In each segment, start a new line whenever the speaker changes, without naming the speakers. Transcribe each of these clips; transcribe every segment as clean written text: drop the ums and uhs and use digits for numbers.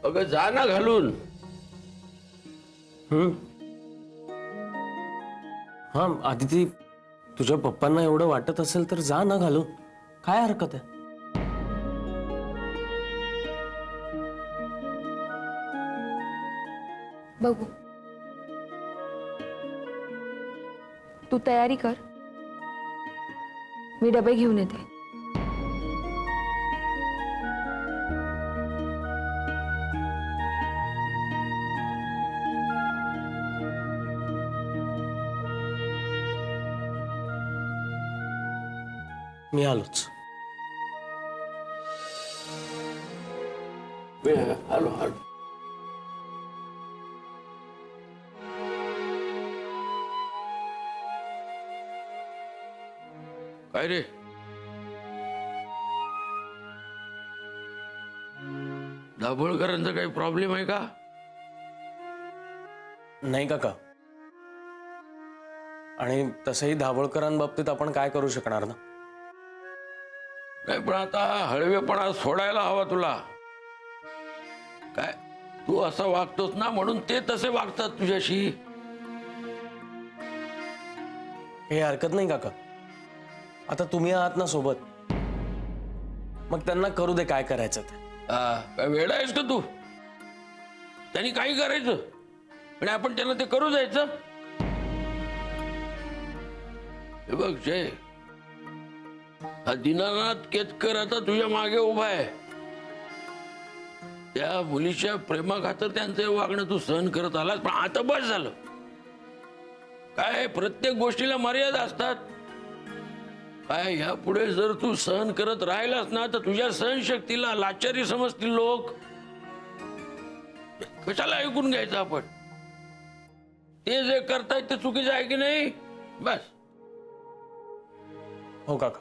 अगं जा ना घालून.
हा आदिती, तुझ्या पप्पांना एवढं वाटत असेल तर जा ना घालून, काय हरकत आहे.
बघू. तू तयारी कर, मी डबे घेऊन येते.
मी आलोच.
आलो आलो. काय रे, दाभोळकरांचा काही प्रॉब्लेम आहे का?
नाही काका, आणि तसंही धावळकरांबाबतीत आपण काय करू शकणार ना.
नाही पण आता हळवेपणा सोडायला हवा तुला. काय तू असं वागतोस ना म्हणून ते तसे वागतात तुझ्याशी.
हे हरकत नाही काका, आता तुम्ही आहात ना सोबत, मग त्यांना करू दे काय करायचं ते.
काय वेडा आहेस का तू? त्यांनी काही करायचं आणि आपण त्यांना ते करू जायचं. हे बघ जय, हा दीनानाथ केतकर आता तुझ्या मागे उभा आहे. त्या मुलीच्या प्रेमाखातर त्यांचं हे वागणं तू सहन करत आलास, पण आता बस झालं. काय प्रत्येक गोष्टीला मर्यादा असतात. काय यापुढे जर तू सहन करत राहिलास ना तर तुझ्या सहनशक्तीला लाचारी समजतील लोक. कशाला ऐकून घ्यायचं आपण? ते जे करतायत ते चुकीचं आहे की नाही? बस.
हो काका.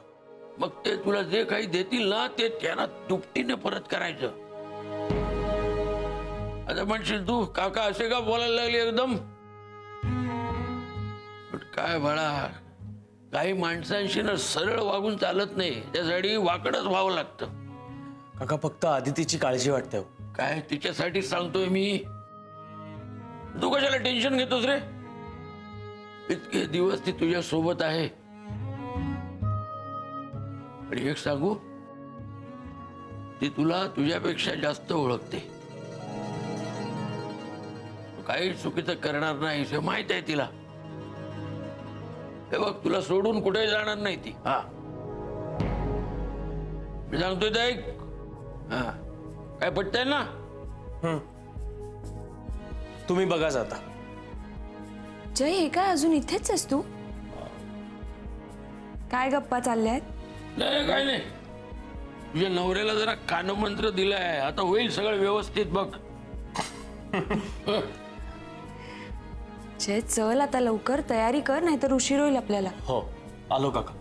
मग ते तुला जे काही देतील ना ते त्यांना दुपटीने परत करायचं. आता म्हणशील तू काका असे का बोलायला लागले एकदम? पण काय बाळा, काही माणसांशी ना सरळ वागून चालत नाही, त्यासाठी वाकडच व्हावं लागतं.
काका फक्त आदितीची काळजी वाटते.
काय तिच्यासाठी सांगतोय मी. तू कशाला टेन्शन घेतोस रे? इतके दिवस ती तुझ्या सोबत आहे. आणि एक सांगू, ती तुला तुझ्यापेक्षा जास्त ओळखते. तू काही चुकीचं करणार नाहीस हे माहित आहे तिला. हे बघ, तुला सोडून कुठे जाणार नाही ती. हा, मी सांगतोय ते ऐक. हा, काय पटतंय ना?
तुम्ही बघा जाता.
जय, हे काय अजून इथेच आहेस तू? काय गप्पा चालल्यात?
नाही काय नाही, तुझ्या नवऱ्याला जरा कानमंत्र दिलाय, आता होईल सगळं व्यवस्थित. बघ
जय चल आता लवकर तयारी कर, नाहीतर उशीर होईल आपल्याला.
हो आलो काका.